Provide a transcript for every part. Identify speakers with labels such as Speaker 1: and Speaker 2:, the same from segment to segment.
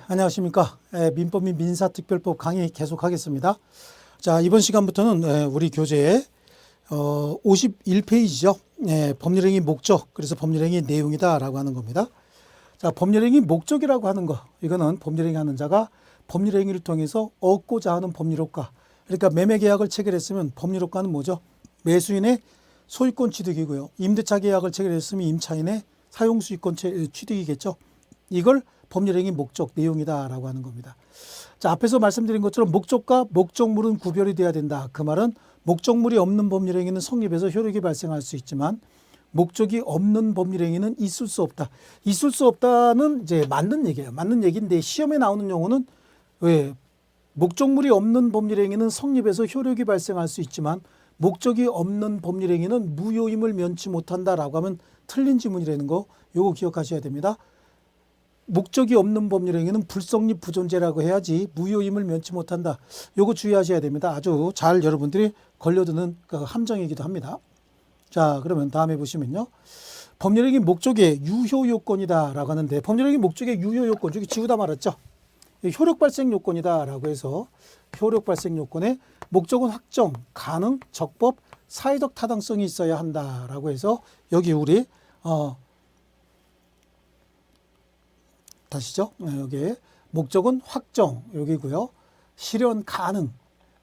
Speaker 1: 안녕하십니까. 민법 및 민사특별법 강의 계속하겠습니다. 자, 이번 시간부터는 우리 교재의 51페이지죠. 법률행위 목적, 그래서 법률행위 내용이다라고 하는 겁니다. 자, 법률행위 목적이라고 하는 거, 이거는 법률행위 하는 자가 법률행위를 통해서 얻고자 하는 법률효과. 그러니까 매매계약을 체결했으면 법률효과는 뭐죠? 매수인의 소유권 취득이고요. 임대차 계약을 체결했으면 임차인의 사용수익권 취득이겠죠. 이걸 법률행위 목적 내용이다라고 하는 겁니다. 자, 앞에서 말씀드린 것처럼 목적과 목적물은 구별이 돼야 된다. 그 말은 목적물이 없는 법률행위는 성립해서 효력이 발생할 수 있지만 목적이 없는 법률행위는 있을 수 없다. 있을 수 없다는 이제 맞는 얘기예요. 맞는 얘기인데 시험에 나오는 용어는 왜 목적물이 없는 법률행위는 성립해서 효력이 발생할 수 있지만 목적이 없는 법률행위는 무효임을 면치 못한다라고 하면 틀린 지문이라는 거 요거 기억하셔야 됩니다. 목적이 없는 법률행위는 불성립 부존재라고 해야지 무효임을 면치 못한다. 요거 주의하셔야 됩니다. 아주 잘 여러분들이 걸려드는 그 함정이기도 합니다. 자, 그러면 다음에 보시면요. 법률행위 목적의 유효 요건이다라고 하는데 법률행위 목적의 유효 요건, 저기 지우다 말았죠. 효력 발생 요건이다라고 해서 효력 발생 요건에 목적은 확정, 가능, 적법, 사회적 타당성이 있어야 한다라고 해서 여기 우리 다시죠. 여기 목적은 확정 여기고요. 실현 가능,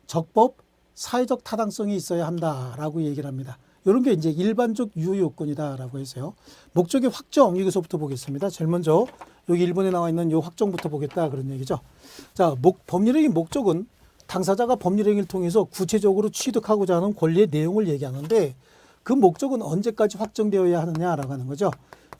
Speaker 1: 적법, 사회적 타당성이 있어야 한다라고 얘기를 합니다. 이런 게 이제 일반적 유효 요건이다라고 해서요. 목적의 확정 여기서부터 보겠습니다. 제일 먼저 여기 1번에 나와 있는 이 확정부터 보겠다 그런 얘기죠. 자, 법률행위 목적은 당사자가 법률행위를 통해서 구체적으로 취득하고자 하는 권리의 내용을 얘기하는데 그 목적은 언제까지 확정되어야 하느냐라고 하는 거죠.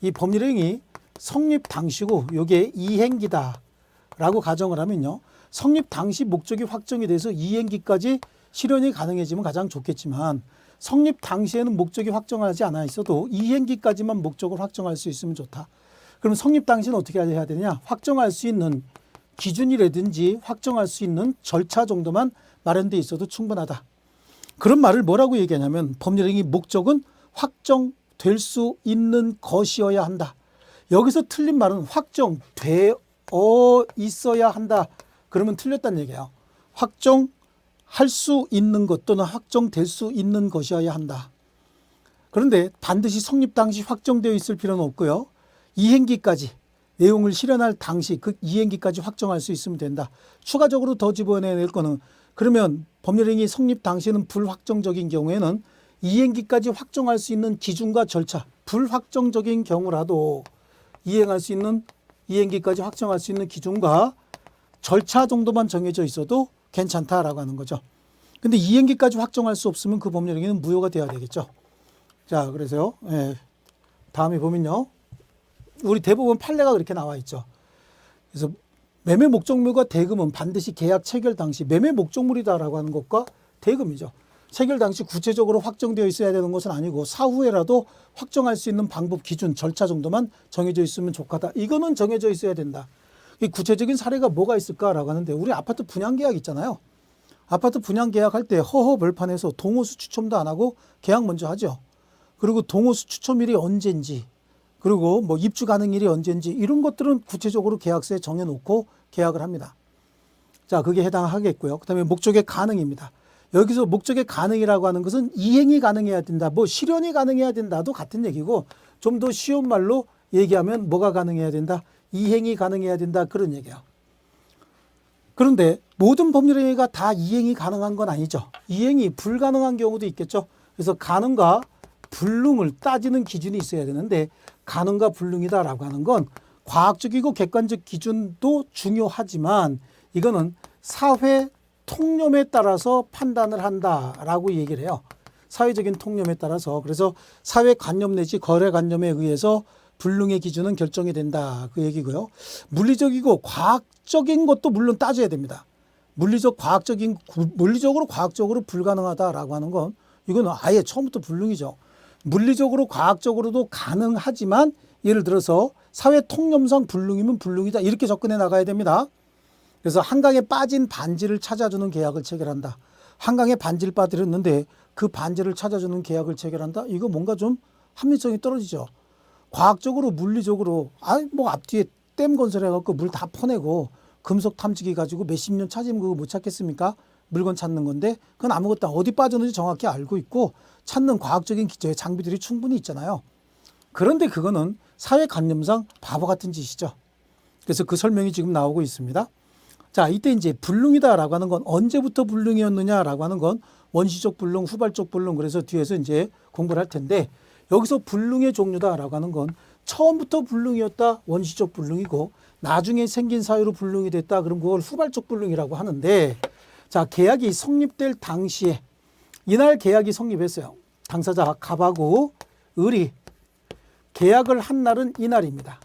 Speaker 1: 이 법률행위 성립 당시고 이게 이행기다라고 가정을 하면요. 성립 당시 목적이 확정이 돼서 이행기까지 실현이 가능해지면 가장 좋겠지만 성립 당시에는 목적이 확정하지 않아 있어도 이행기까지만 목적을 확정할 수 있으면 좋다. 그럼 성립 당시는 어떻게 해야 되느냐? 확정할 수 있는 기준이라든지 확정할 수 있는 절차 정도만 마련돼 있어도 충분하다. 그런 말을 뭐라고 얘기하냐면 법률행위 목적은 확정될 수 있는 것이어야 한다. 여기서 틀린 말은 확정되어 있어야 한다. 그러면 틀렸다는 얘기예요. 확정할 수 있는 것 또는 확정될 수 있는 것이어야 한다. 그런데 반드시 성립 당시 확정되어 있을 필요는 없고요. 이행기까지 내용을 실현할 당시 그 이행기까지 확정할 수 있으면 된다. 추가적으로 더 집어내야 될 거는 그러면 법률행위 성립 당시는 불확정적인 경우에는 이행기까지 확정할 수 있는 기준과 절차, 불확정적인 경우라도 이행할 수 있는 이행기까지 확정할 수 있는 기준과 절차 정도만 정해져 있어도 괜찮다라고 하는 거죠. 근데 이행기까지 확정할 수 없으면 그 법률행위는 무효가 되어야 되겠죠. 자, 그래서요. 다음에 보면요. 우리 대법원 판례가 그렇게 나와 있죠. 그래서 매매 목적물과 대금은 반드시 계약 체결 당시 매매 목적물이다라고 하는 것과 대금이죠. 체결 당시 구체적으로 확정되어 있어야 되는 것은 아니고 사후에라도 확정할 수 있는 방법, 기준, 절차 정도만 정해져 있으면 좋겠다. 이거는 정해져 있어야 된다. 이 구체적인 사례가 뭐가 있을까라고 하는데 우리 아파트 분양 계약 있잖아요. 아파트 분양 계약할 때 허허벌판에서 동호수 추첨도 안 하고 계약 먼저 하죠. 그리고 동호수 추첨일이 언제인지 그리고 뭐 입주 가능일이 언제인지 이런 것들은 구체적으로 계약서에 정해놓고 계약을 합니다. 자, 그게 해당하겠고요. 그다음에 목적의 가능입니다. 여기서 목적의 가능이라고 하는 것은 이행이 가능해야 된다. 뭐 실현이 가능해야 된다도 같은 얘기고 좀 더 쉬운 말로 얘기하면 뭐가 가능해야 된다? 이행이 가능해야 된다. 그런 얘기예요. 그런데 모든 법률행위가 다 이행이 가능한 건 아니죠. 이행이 불가능한 경우도 있겠죠. 그래서 가능과 불능을 따지는 기준이 있어야 되는데 가능과 불능이다라고 하는 건 과학적이고 객관적 기준도 중요하지만 이거는 사회 통념에 따라서 판단을 한다라고 얘기를 해요. 사회적인 통념에 따라서. 그래서 사회관념 내지 거래관념에 의해서 불능의 기준은 결정이 된다. 그 얘기고요. 물리적이고 과학적인 것도 물론 따져야 됩니다. 물리적으로 과학적으로 불가능하다라고 하는 건 이건 아예 처음부터 불능이죠. 물리적으로 과학적으로도 가능하지만 예를 들어서 사회 통념상 불능이면 불능이다. 이렇게 접근해 나가야 됩니다. 그래서 한강에 빠진 반지를 찾아주는 계약을 체결한다. 한강에 반지를 빠뜨렸는데 그 반지를 찾아주는 계약을 체결한다. 이거 뭔가 좀 합리성이 떨어지죠. 과학적으로 물리적으로 뭐 앞뒤에 댐 건설해갖고 물 다 퍼내고 금속 탐지기 가지고 몇십 년 찾으면 그거 못 찾겠습니까? 물건 찾는 건데 그건 아무것도 어디 빠졌는지 정확히 알고 있고 찾는 과학적인 기초의 장비들이 충분히 있잖아요. 그런데 그거는 사회관념상 바보 같은 짓이죠. 그래서 그 설명이 지금 나오고 있습니다. 자, 이때 이제 불능이다라고 하는 건 언제부터 불능이었느냐라고 하는 건 원시적 불능, 후발적 불능, 그래서 뒤에서 이제 공부를 할 텐데 여기서 불능의 종류다라고 하는 건 처음부터 불능이었다 원시적 불능이고 나중에 생긴 사유로 불능이 됐다 그럼 그걸 후발적 불능이라고 하는데 자, 계약이 성립될 당시에 이날 계약이 성립했어요. 당사자 갑하고 을이 계약을 한 날은 이날입니다.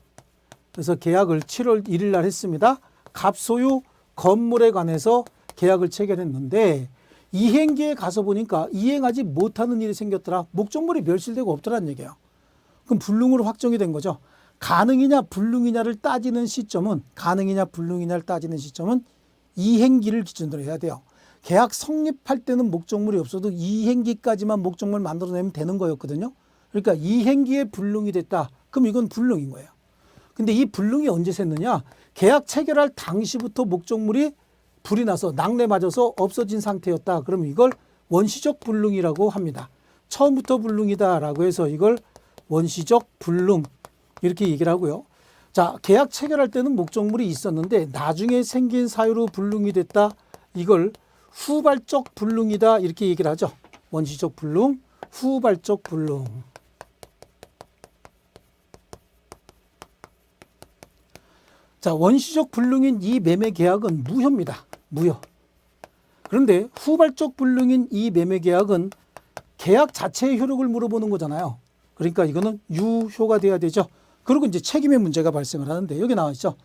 Speaker 1: 그래서 계약을 7월 1일 날 했습니다. 갑 소유 건물에 관해서 계약을 체결했는데 이행기에 가서 보니까 이행하지 못하는 일이 생겼더라. 목적물이 멸실되고 없더라는 얘기예요. 그럼 불능으로 확정이 된 거죠. 가능이냐 불능이냐를 따지는 시점은 이행기를 기준으로 해야 돼요. 계약 성립할 때는 목적물이 없어도 이행기까지만 목적물 만들어내면 되는 거였거든요. 그러니까 이행기에 불능이 됐다. 그럼 이건 불능인 거예요. 근데 이 불능이 언제 샜느냐? 계약 체결할 당시부터 목적물이 불이 나서 낙뢰 맞아서 없어진 상태였다. 그럼 이걸 원시적 불능이라고 합니다. 처음부터 불능이다라고 해서 이걸 원시적 불능 이렇게 얘기를 하고요. 자, 계약 체결할 때는 목적물이 있었는데 나중에 생긴 사유로 불능이 됐다. 이걸 후발적 불능이다 이렇게 얘기를 하죠. 원시적 불능, 후발적 불능. 자, 원시적 불능인 이 매매 계약은 무효입니다. 무효. 그런데 후발적 불능인 이 매매 계약은 계약 자체의 효력을 물어보는 거잖아요. 그러니까 이거는 유효가 돼야 되죠. 그리고 이제 책임의 문제가 발생을 하는데 여기 나와 있죠.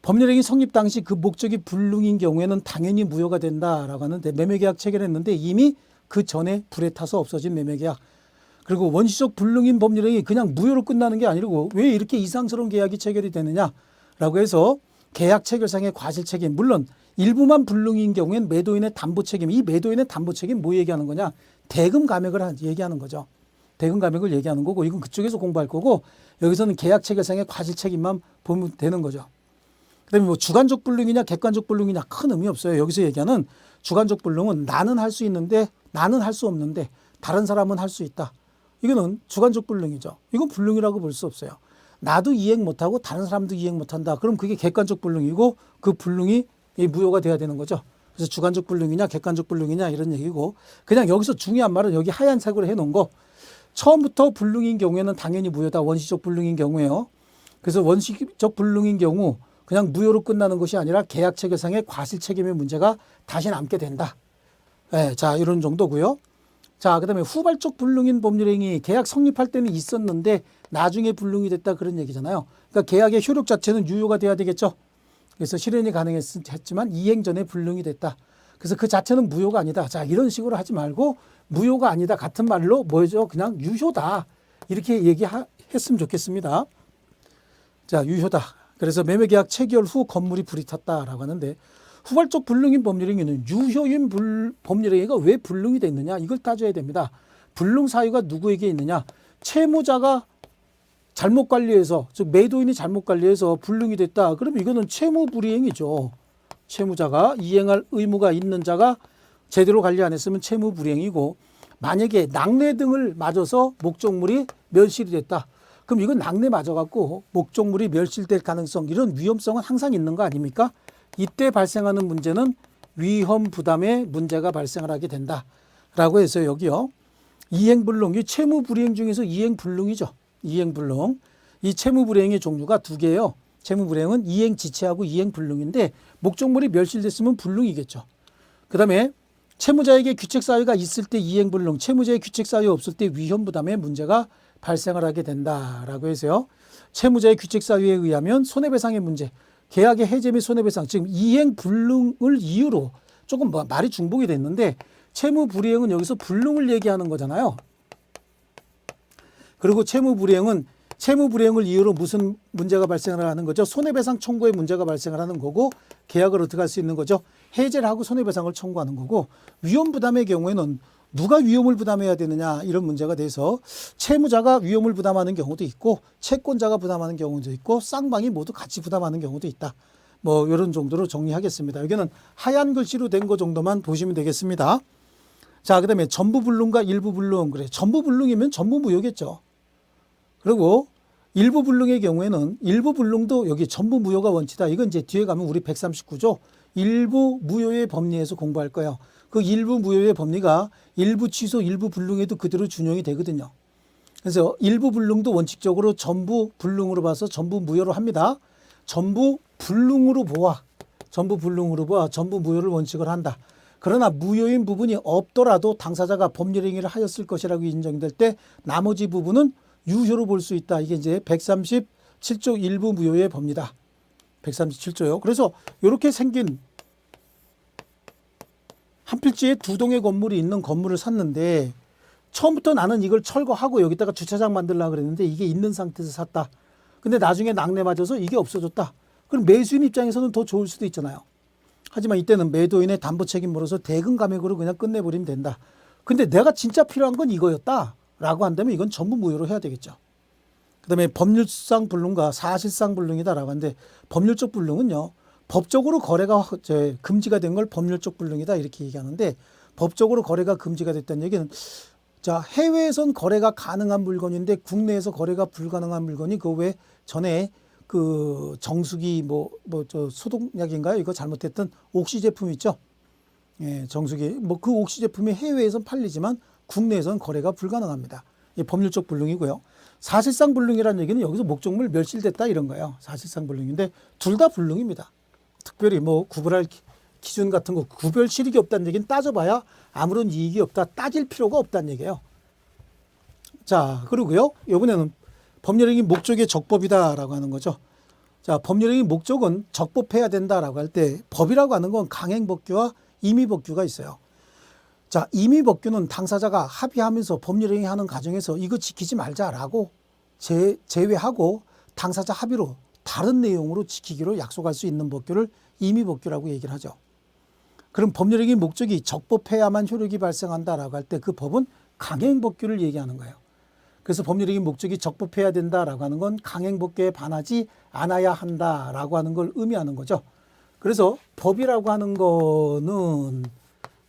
Speaker 1: 법률행위 성립 당시 그 목적이 불능인 경우에는 당연히 무효가 된다라고 하는데 매매계약 체결했는데 이미 그 전에 불에 타서 없어진 매매계약. 그리고 원시적 불능인 법률행위 그냥 무효로 끝나는 게 아니고 왜 이렇게 이상스러운 계약이 체결이 되느냐라고 해서 계약 체결상의 과실 책임, 물론 일부만 불능인 경우엔 매도인의 담보 책임, 이 매도인의 담보 책임 뭐 얘기하는 거냐? 대금 감액을 얘기하는 거죠. 대금 감액을 얘기하는 거고 이건 그쪽에서 공부할 거고 여기서는 계약 체결상의 과실 책임만 보면 되는 거죠. 그다음에 뭐 주관적 불능이냐 객관적 불능이냐 큰 의미 없어요. 여기서 얘기하는 주관적 불능은 나는 할 수 있는데 나는 할 수 없는데 다른 사람은 할 수 있다. 이거는 주관적 불능이죠. 이건 불능이라고 볼 수 없어요. 나도 이행 못하고 다른 사람도 이행 못한다. 그럼 그게 객관적 불능이고 그 불능이 무효가 돼야 되는 거죠. 그래서 주관적 불능이냐 객관적 불능이냐 이런 얘기고 그냥 여기서 중요한 말은 여기 하얀색으로 해놓은 거 처음부터 불능인 경우에는 당연히 무효다. 원시적 불능인 경우에요. 그래서 원시적 불능인 경우 그냥 무효로 끝나는 것이 아니라 계약 체결상의 과실 책임의 문제가 다시 남게 된다. 네, 자, 이런 정도고요. 자, 그다음에 후발적 불능인 법률행위 계약 성립할 때는 있었는데 나중에 불능이 됐다 그런 얘기잖아요. 그러니까 계약의 효력 자체는 유효가 돼야 되겠죠. 그래서 실현이 가능했지만 이행 전에 불능이 됐다. 그래서 그 자체는 무효가 아니다. 자, 이런 식으로 하지 말고 무효가 아니다 같은 말로 뭐죠? 그냥 유효다. 이렇게 얘기했으면 좋겠습니다. 자, 유효다. 그래서 매매계약 체결 후 건물이 불이 탔다라고 하는데 후발적 불능인 법률행위는 유효인 법률행위가 왜 불능이 됐느냐 이걸 따져야 됩니다. 불능 사유가 누구에게 있느냐 채무자가 잘못 관리해서 즉 매도인이 잘못 관리해서 불능이 됐다. 그럼 이거는 채무불이행이죠. 채무자가 이행할 의무가 있는 자가 제대로 관리 안 했으면 채무불이행이고 만약에 낙뢰 등을 맞아서 목적물이 멸실이 됐다. 그럼 이건 낙뢰 맞아갖고 목적물이 멸실될 가능성 이런 위험성은 항상 있는 거 아닙니까? 이때 발생하는 문제는 위험 부담의 문제가 발생을 하게 된다라고 해서 여기요. 이행불능, 이 채무불이행 중에서 이행불능이죠. 이행불능. 이 채무불이행의 종류가 두 개예요. 채무불이행은 이행지체하고 이행불능인데 목적물이 멸실됐으면 불능이겠죠. 그 다음에 채무자에게 규책사유가 있을 때 이행불능, 채무자의 규책사유 없을 때 위험부담의 문제가 발생을 하게 된다라고 해서요. 채무자의 규책사유에 의하면 손해배상의 문제, 계약의 해제 및 손해배상, 지금 이행불능을 이유로 조금 말이 중복이 됐는데 채무불이행은 여기서 불능을 얘기하는 거잖아요. 그리고 채무불이행을 이유로 무슨 문제가 발생을 하는 거죠? 손해배상 청구의 문제가 발생을 하는 거고 계약을 어떻게 할 수 있는 거죠? 해제를 하고 손해배상을 청구하는 거고 위험부담의 경우에는 누가 위험을 부담해야 되느냐 이런 문제가 돼서 채무자가 위험을 부담하는 경우도 있고 채권자가 부담하는 경우도 있고 쌍방이 모두 같이 부담하는 경우도 있다. 뭐 이런 정도로 정리하겠습니다. 여기는 하얀 글씨로 된 거 정도만 보시면 되겠습니다. 자, 그다음에 전부 불능과 일부 불능. 그래, 전부 불능이면 전부 무효겠죠. 그리고 일부 불능의 경우에는 일부 불능도 여기 전부 무효가 원칙이다. 이건 이제 뒤에 가면 우리 139조 일부 무효의 법리에서 공부할 거예요. 그 일부 무효의 법리가 일부 취소, 일부 불능에도 그대로 준용이 되거든요. 그래서 일부 불능도 원칙적으로 전부 불능으로 봐서 전부 무효로 합니다. 전부 불능으로 보아, 전부 불능으로 보아 전부 무효를 원칙을 한다. 그러나 무효인 부분이 없더라도 당사자가 법률 행위를 하였을 것이라고 인정될 때 나머지 부분은 유효로 볼 수 있다. 이게 이제 137조 일부 무효의 법리다. 137조요. 그래서 이렇게 생긴 한 필지에 두 동의 건물이 있는 건물을 샀는데 처음부터 나는 이걸 철거하고 여기다가 주차장 만들려고 그랬는데 이게 있는 상태에서 샀다. 근데 나중에 낙뢰 맞아서 이게 없어졌다. 그럼 매수인 입장에서는 더 좋을 수도 있잖아요. 하지만 이때는 매도인의 담보 책임으로서 대금 감액으로 그냥 끝내버리면 된다. 근데 내가 진짜 필요한 건 이거였다 라고 한다면 이건 전부 무효로 해야 되겠죠. 그 다음에 법률상 불능과 사실상 불능이다라고 하는데 법률적 불능은요. 법적으로 거래가 금지가 된 걸 법률적 불능이다 이렇게 얘기하는데 법적으로 거래가 금지가 됐다는 얘기는 자, 해외에선 거래가 가능한 물건인데 국내에서 거래가 불가능한 물건이 그 외 전에 그 정수기 저 소독약인가요? 이거 잘못했던 옥시 제품 있죠? 예, 정수기. 뭐 그 옥시 제품이 해외에선 팔리지만 국내에선 거래가 불가능합니다. 이 법률적 불능이고요. 사실상 불능이라는 얘기는 여기서 목적물 멸실됐다 이런 거예요. 사실상 불능인데 둘 다 불능입니다. 특별히 뭐 구별할 기준 같은 거 구별 실익이 없다는 얘기는 따져봐야 아무런 이익이 없다. 따질 필요가 없다는 얘기예요. 자, 그리고요. 이번에는 법률행위 목적의 적법이다라고 하는 거죠. 자, 법률행위 목적은 적법해야 된다라고 할 때 법이라고 하는 건 강행법규와 임의법규가 있어요. 자, 임의법규는 당사자가 합의하면서 법률행위 하는 과정에서 이거 지키지 말자라고 제외하고 당사자 합의로 다른 내용으로 지키기로 약속할 수 있는 법규를 임의법규라고 얘기를 하죠. 그럼 법률행위 목적이 적법해야만 효력이 발생한다라고 할 때 그 법은 강행법규를 얘기하는 거예요. 그래서 법률행위 목적이 적법해야 된다라고 하는 건 강행법규에 반하지 않아야 한다라고 하는 걸 의미하는 거죠. 그래서 법이라고 하는 거는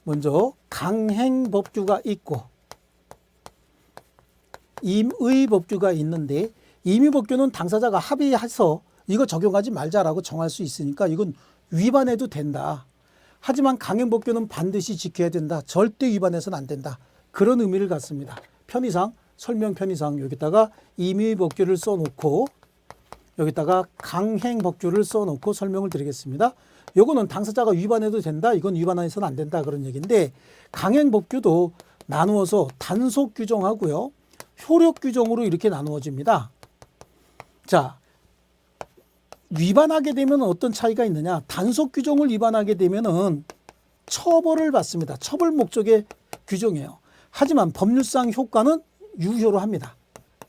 Speaker 1: 먼저 강행법규가 있고 임의법규가 있는데 임의법규는 당사자가 합의해서 이거 적용하지 말자라고 정할 수 있으니까 이건 위반해도 된다. 하지만 강행법규는 반드시 지켜야 된다. 절대 위반해서는 안 된다. 그런 의미를 갖습니다. 편의상 설명 편의상 여기다가 임의법규를 써놓고 여기다가 강행법규를 써놓고 설명을 드리겠습니다. 요거는 당사자가 위반해도 된다. 이건 위반해서는 안 된다. 그런 얘기인데 강행법규도 나누어서 단속 규정하고요. 효력 규정으로 이렇게 나누어집니다. 자, 위반하게 되면 어떤 차이가 있느냐. 단속 규정을 위반하게 되면은 처벌을 받습니다. 처벌 목적의 규정이에요. 하지만 법률상 효과는 유효로 합니다.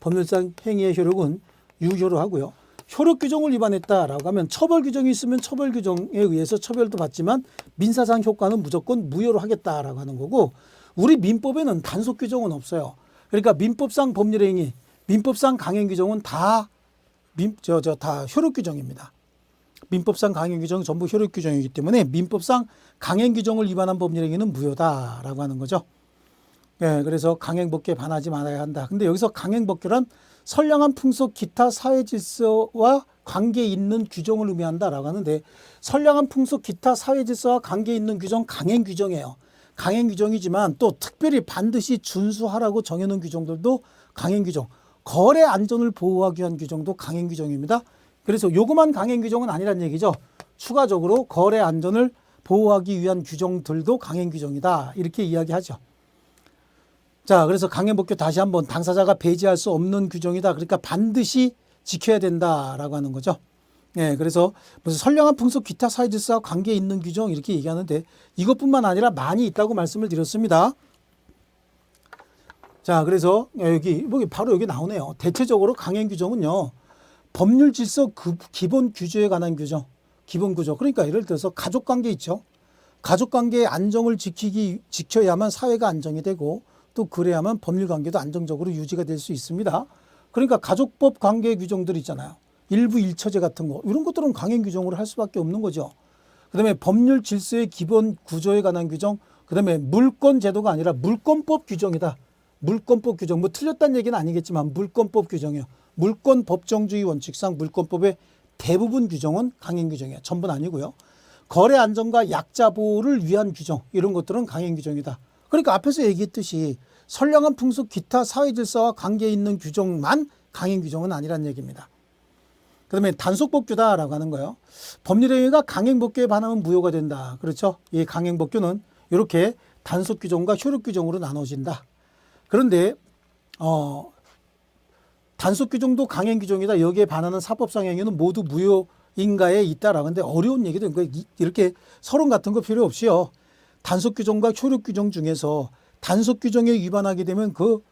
Speaker 1: 법률상 행위의 효력은 유효로 하고요. 효력 규정을 위반했다라고 하면 처벌 규정이 있으면 처벌 규정에 의해서 처벌도 받지만 민사상 효과는 무조건 무효로 하겠다라고 하는 거고 우리 민법에는 단속 규정은 없어요. 그러니까 민법상 법률행위, 민법상 강행 규정은 다 효력 규정입니다. 민법상 강행 규정은 전부 효력 규정이기 때문에 민법상 강행 규정을 위반한 법률행위는 무효다라고 하는 거죠. 예, 그래서 강행법규에 반하지 말아야 한다. 근데 여기서 강행법규란 선량한 풍속 기타 사회 질서와 관계 있는 규정을 의미한다라고 하는데 선량한 풍속 기타 사회 질서와 관계 있는 규정 강행 규정이에요. 강행 규정이지만 또 특별히 반드시 준수하라고 정해놓은 규정들도 강행 규정. 거래 안전을 보호하기 위한 규정도 강행 규정입니다. 그래서 요거만 강행 규정은 아니란 얘기죠. 추가적으로 거래 안전을 보호하기 위한 규정들도 강행 규정이다. 이렇게 이야기하죠. 자, 그래서 강행법규 다시 한번 당사자가 배제할 수 없는 규정이다. 그러니까 반드시 지켜야 된다라고 하는 거죠. 예, 그래서 무슨 선량한 풍속 기타 사회질서와 관계 있는 규정 이렇게 얘기하는데 이것뿐만 아니라 많이 있다고 말씀을 드렸습니다. 자, 그래서 여기 바로 여기 나오네요. 대체적으로 강행 규정은요. 법률 질서 기본 규제에 관한 규정, 기본 구조. 그러니까 예를 들어서 가족 관계 있죠. 가족관계의 안정을 지켜야만 사회가 안정이 되고 또 그래야만 법률관계도 안정적으로 유지가 될 수 있습니다. 그러니까 가족법 관계 규정들 있잖아요. 일부 일처제 같은 거 이런 것들은 강행 규정으로 할 수밖에 없는 거죠. 그다음에 법률 질서의 기본 구조에 관한 규정, 그다음에 물권 제도가 아니라 물권법 규정이다. 물권법 규정, 뭐 틀렸다는 얘기는 아니겠지만 물권법 규정이요. 물권 법정주의 원칙상 물권법의 대부분 규정은 강행 규정이에요. 전부는 아니고요. 거래 안정과 약자 보호를 위한 규정 이런 것들은 강행 규정이다. 그러니까 앞에서 얘기했듯이 선량한 풍습 기타 사회 질서와 관계 있는 규정만 강행 규정은 아니란 얘기입니다. 그다음에 단속법규다라고 하는 거예요. 법률행위가 강행법규에 반하면 무효가 된다. 그렇죠? 이 강행법규는 이렇게 단속규정과 효력규정으로 나눠진다. 그런데 단속규정도 강행규정이다. 여기에 반하는 사법상 행위는 모두 무효인가에 있다라고 하는데 어려운 얘기도 이렇게 서론 같은 거 필요 없이요. 단속규정과 효력규정 중에서 단속규정에 위반하게 되면 그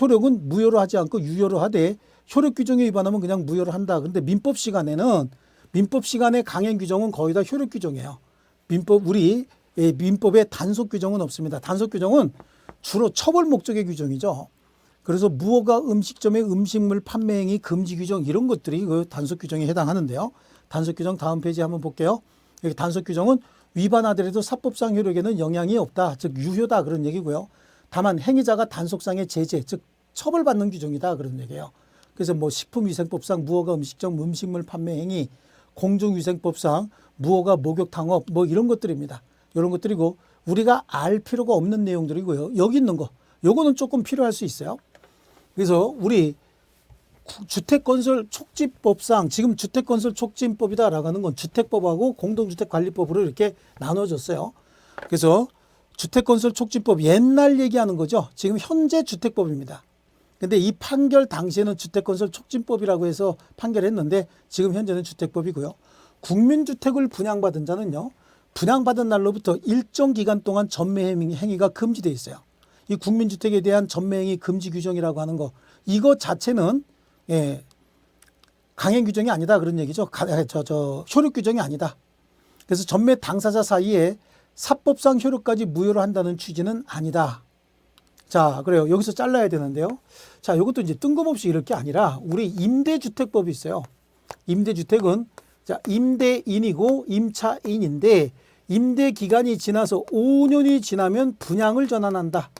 Speaker 1: 효력은 무효로 하지 않고 유효로 하되 효력규정에 위반하면 그냥 무효로 한다. 그런데 민법 시간에 강행규정은 거의 다 효력규정이에요. 우리 민법에 단속규정은 없습니다. 단속규정은 주로 처벌 목적의 규정이죠. 그래서 무허가 음식점의 음식물 판매 행위 금지 규정 이런 것들이 그 단속 규정에 해당하는데요. 단속 규정 다음 페이지 한번 볼게요. 여기 단속 규정은 위반하더라도 사법상 효력에는 영향이 없다. 즉 유효다 그런 얘기고요. 다만 행위자가 단속상의 제재 즉 처벌받는 규정이다 그런 얘기예요. 그래서 뭐 식품위생법상 무허가 음식점 음식물 판매 행위, 공중위생법상 무허가 목욕 탕업 뭐 이런 것들입니다. 이런 것들이고 우리가 알 필요가 없는 내용들이고요. 여기 있는 거 요거는 조금 필요할 수 있어요. 그래서 우리 주택건설 촉진법상 지금 주택건설 촉진법이다라고 하는 건 주택법하고 공동주택관리법으로 이렇게 나눠졌어요. 그래서 주택건설 촉진법 옛날 얘기하는 거죠. 지금 현재 주택법입니다. 근데 이 판결 당시에는 주택건설 촉진법이라고 해서 판결했는데 지금 현재는 주택법이고요. 국민주택을 분양받은 자는요. 분양받은 날로부터 일정 기간 동안 전매 행위가 금지되어 있어요. 이 국민주택에 대한 전매행위 금지 규정이라고 하는 거 이거 자체는 강행 규정이 아니다 그런 얘기죠. 효력 규정이 아니다. 그래서 전매 당사자 사이에 사법상 효력까지 무효로 한다는 취지는 아니다. 자, 그래요. 여기서 잘라야 되는데요. 자, 이것도 이제 뜬금없이 이럴 게 아니라 우리 임대주택법이 있어요. 임대주택은 자, 임대인이고 임차인인데 임대 기간이 지나서 5년이 지나면 분양을 전환한다.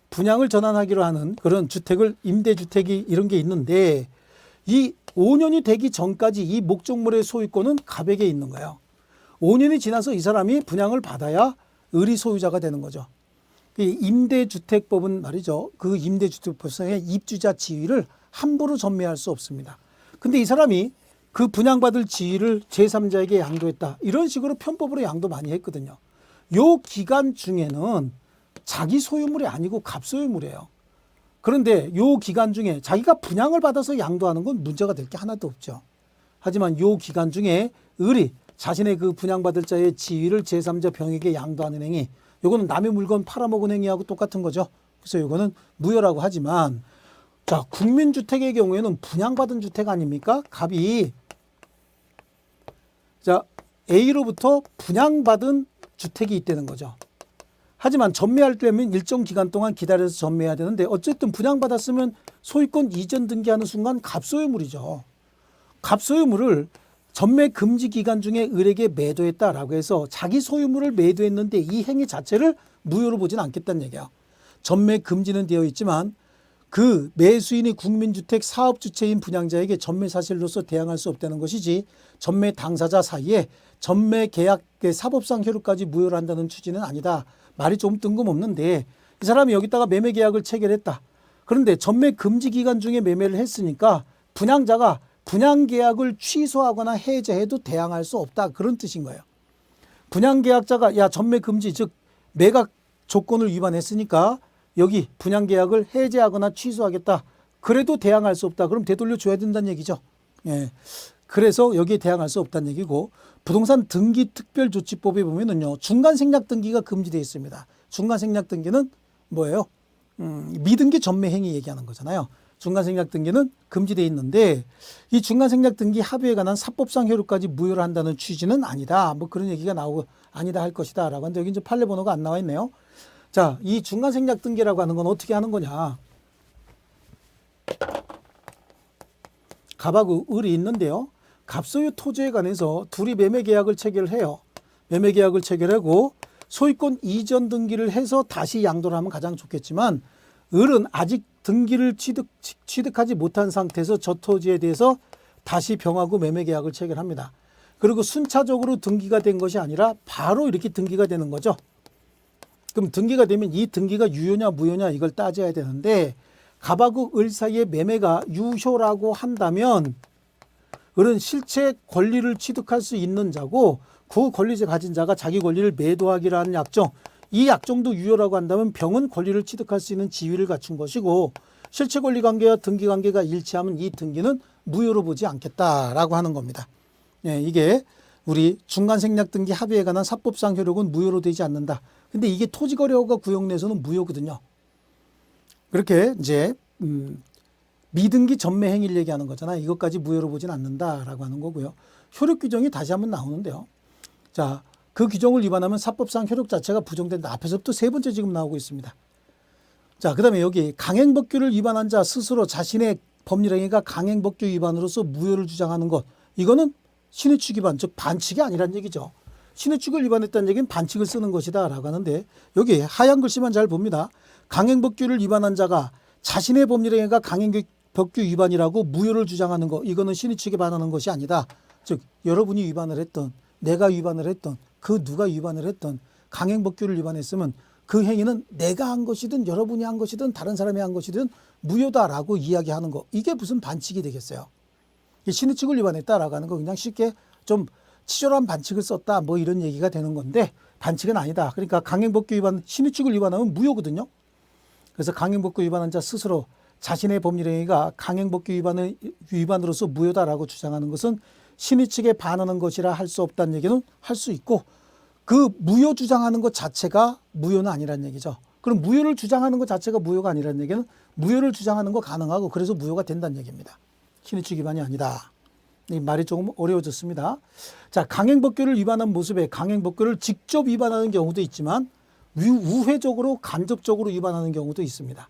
Speaker 1: 분양을 전환하기로 하는 그런 주택을 임대주택이 이런 게 있는데 이 5년이 되기 전까지 이 목적물의 소유권은 갑에게 있는 거예요. 5년이 지나서 이 사람이 분양을 받아야 의리 소유자가 되는 거죠. 임대주택법은 말이죠. 그 임대주택법상의 입주자 지위를 함부로 전매할 수 없습니다. 근데 이 사람이 그 분양받을 지위를 제3자에게 양도했다. 이런 식으로 편법으로 양도 많이 했거든요. 요 기간 중에는 자기 소유물이 아니고 갑소유물이에요. 그런데 요 기간 중에 자기가 분양을 받아서 양도하는 건 문제가 될 게 하나도 없죠. 하지만 요 기간 중에 을이 자신의 그 분양받을 자의 지위를 제3자 병에게 양도하는 행위, 요거는 남의 물건 팔아먹은 행위하고 똑같은 거죠. 그래서 요거는 무효라고 하지만 자, 국민주택의 경우에는 분양받은 주택 아닙니까? 갑이 자, A로부터 분양받은 주택이 있다는 거죠. 하지만 전매할 때면 일정 기간 동안 기다려서 전매해야 되는데 어쨌든 분양받았으면 소유권 이전 등기하는 순간 갑소유물이죠. 갑소유물을 전매 금지 기간 중에 을에게 매도했다라고 해서 자기 소유물을 매도했는데 이 행위 자체를 무효로 보진 않겠다는 얘기야. 전매 금지는 되어 있지만 그 매수인이 국민주택 사업주체인 분양자에게 전매 사실로서 대항할 수 없다는 것이지 전매 당사자 사이에 전매 계약의 사법상 효력까지 무효로 한다는 취지는 아니다. 말이 좀 뜬금없는데 이 사람이 여기다가 매매 계약을 체결했다. 그런데 전매 금지 기간 중에 매매를 했으니까 분양자가 분양 계약을 취소하거나 해제해도 대항할 수 없다. 그런 뜻인 거예요. 분양 계약자가 야 전매 금지 즉 매각 조건을 위반했으니까 여기 분양 계약을 해제하거나 취소하겠다. 그래도 대항할 수 없다. 그럼 되돌려 줘야 된다는 얘기죠. 예. 그래서 여기에 대항할 수 없다는 얘기고 부동산 등기 특별조치법에 보면은요. 중간 생략 등기가 금지되어 있습니다. 중간 생략 등기는 뭐예요? 미등기 전매 행위 얘기하는 거잖아요. 중간생략등기는 금지되어 있는데 이 중간생략등기 합의에 관한 사법상 효력까지 무효를 한다는 취지는 아니다. 뭐 그런 얘기가 나오고 아니다 할 것이다 라고 하는데 여기 이제 판례 번호가 안 나와 있네요. 자, 이 중간생략등기라고 하는 건 어떻게 하는 거냐. 갑하고 을이 있는데요. 갑소유 토지에 관해서 둘이 매매계약을 체결해요. 매매계약을 체결하고 소유권 이전 등기를 해서 다시 양도를 하면 가장 좋겠지만 을은 아직 등기를 취득하지 못한 상태에서 저 토지에 대해서 다시 병하고 매매계약을 체결합니다. 그리고 순차적으로 등기가 된 것이 아니라 바로 이렇게 등기가 되는 거죠. 그럼 등기가 되면 이 등기가 유효냐 무효냐 이걸 따져야 되는데 갑하고 을 사이의 매매가 유효라고 한다면 을은 실체 권리를 취득할 수 있는 자고 그 권리를 가진 자가 자기 권리를 매도하기로 하는 약정, 이 약정도 유효라고 한다면 병은 권리를 취득할 수 있는 지위를 갖춘 것이고 실체 권리 관계와 등기 관계가 일치하면 이 등기는 무효로 보지 않겠다라고 하는 겁니다. 예, 이게 우리 중간생략등기 합의에 관한 사법상 효력은 무효로 되지 않는다. 근데 이게 토지거래허가 구역 내에서는 무효거든요. 그렇게 이제 미등기 전매 행위를 얘기하는 거잖아요. 이것까지 무효로 보진 않는다라고 하는 거고요. 효력 규정이 다시 한번 나오는데요. 자, 그 규정을 위반하면 사법상 효력 자체가 부정된다. 앞에서부터 세 번째 지금 나오고 있습니다. 자, 그 다음에 여기 강행법규를 위반한 자 스스로 자신의 법률 행위가 강행법규 위반으로서 무효를 주장하는 것. 이거는 신의축 위반, 즉 반칙이 아니란 얘기죠. 신의축을 위반했다는 얘기는 반칙을 쓰는 것이다 라고 하는데 여기 하얀 글씨만 잘 봅니다. 강행법규를 위반한 자가 자신의 법률 행위가 강행법규 위반이라고 무효를 주장하는 것. 이거는 신의축에 반하는 것이 아니다. 즉 여러분이 위반을 했던, 내가 위반을 했던, 그 누가 위반을 했던 강행법규를 위반했으면 그 행위는 내가 한 것이든 여러분이 한 것이든 다른 사람이 한 것이든 무효다라고 이야기하는 거. 이게 무슨 반칙이 되겠어요. 신의축을 위반했다라고 하는 거 그냥 쉽게 좀 치졸한 반칙을 썼다 뭐 이런 얘기가 되는 건데 반칙은 아니다. 그러니까 강행법규 위반, 신의축을 위반하면 무효거든요. 그래서 강행법규 위반한 자 스스로 자신의 법률 행위가 강행법규 위반으로서 무효다라고 주장하는 것은 신의축에 반하는 것이라 할 수 없다는 얘기는 할 수 있고 그 무효 주장하는 것 자체가 무효는 아니란 얘기죠. 그럼 무효를 주장하는 것 자체가 무효가 아니라는 얘기는 무효를 주장하는 거 가능하고 그래서 무효가 된다는 얘기입니다. 신의축 위반이 아니다. 이 말이 조금 어려워졌습니다. 자, 강행법규를 위반한 모습에 강행법규를 직접 위반하는 경우도 있지만 우회적으로 간접적으로 위반하는 경우도 있습니다.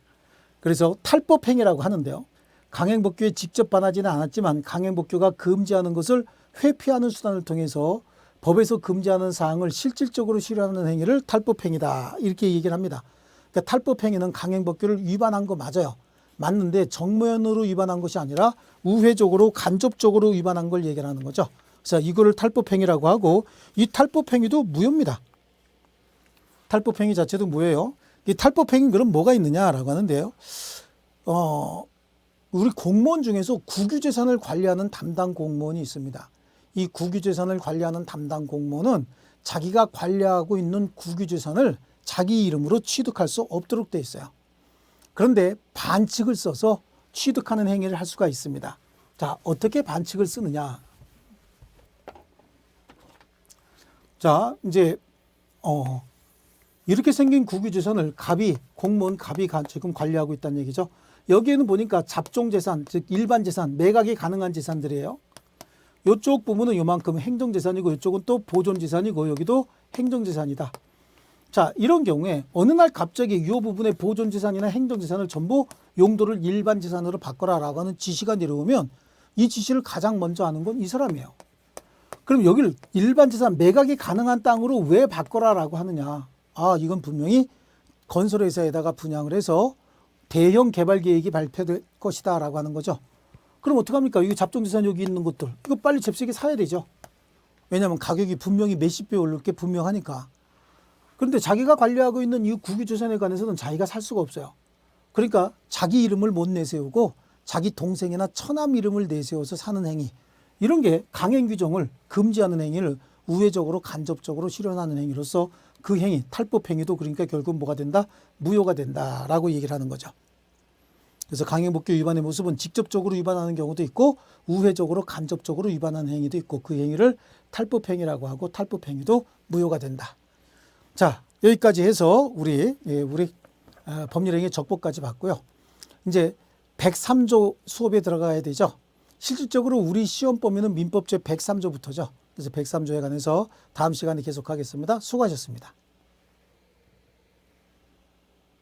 Speaker 1: 그래서 탈법행위라고 하는데요. 강행법규에 직접 반하지는 않았지만 강행법규가 금지하는 것을 회피하는 수단을 통해서 법에서 금지하는 사항을 실질적으로 실현하는 행위를 탈법행위다. 이렇게 얘기를 합니다. 그러니까 탈법행위는 강행법규를 위반한 거 맞아요. 맞는데 정면으로 위반한 것이 아니라 우회적으로 간접적으로 위반한 걸 얘기를 하는 거죠. 그래서 이거를 탈법행위라고 하고 이 탈법행위도 무효입니다. 탈법행위 자체도 무효예요. 이 탈법행위 그럼 뭐가 있느냐라고 하는데요. 우리 공무원 중에서 국유재산을 관리하는 담당 공무원이 있습니다. 이 국유재산을 관리하는 담당 공무원은 자기가 관리하고 있는 국유재산을 자기 이름으로 취득할 수 없도록 되어 있어요. 그런데 반칙을 써서 취득하는 행위를 할 수가 있습니다. 자, 어떻게 반칙을 쓰느냐. 자, 이제 이렇게 생긴 국유재산을 공무원 갑이 지금 관리하고 있다는 얘기죠. 여기에는 보니까 잡종재산, 즉 일반 재산, 매각이 가능한 재산들이에요. 이쪽 부분은 요만큼 행정재산이고 이쪽은 또 보존재산이고 여기도 행정재산이다. 자, 이런 경우에 어느 날 갑자기 이 부분의 보존재산이나 행정재산을 전부 용도를 일반 재산으로 바꿔라라고 하는 지시가 내려오면 이 지시를 가장 먼저 하는 건 이 사람이에요. 그럼 여기를 일반 재산, 매각이 가능한 땅으로 왜 바꿔라라고 하느냐. 아, 이건 분명히 건설회사에다가 분양을 해서 대형 개발 계획이 발표될 것이다 라고 하는 거죠. 그럼 어떡합니까? 이거 잡종재산 여기 있는 것들. 이거 빨리 잽싸게 사야 되죠. 왜냐하면 가격이 분명히 몇십 배 오를 게 분명하니까. 그런데 자기가 관리하고 있는 이 국유재산에 관해서는 자기가 살 수가 없어요. 그러니까 자기 이름을 못 내세우고 자기 동생이나 처남 이름을 내세워서 사는 행위. 이런 게 강행 규정을 금지하는 행위를 우회적으로 간접적으로 실현하는 행위로서 그 행위, 탈법 행위도 그러니까 결국 뭐가 된다? 무효가 된다라고 얘기를 하는 거죠. 그래서 강행법규 위반의 모습은 직접적으로 위반하는 경우도 있고 우회적으로 간접적으로 위반하는 행위도 있고 그 행위를 탈법 행위라고 하고 탈법 행위도 무효가 된다. 자, 여기까지 해서 우리 법률행위 적법까지 봤고요. 이제 103조 수업에 들어가야 되죠. 실질적으로 우리 시험 범위는 민법 제 103조부터죠. 그래서 103조에 관해서 다음 시간에 계속하겠습니다. 수고하셨습니다.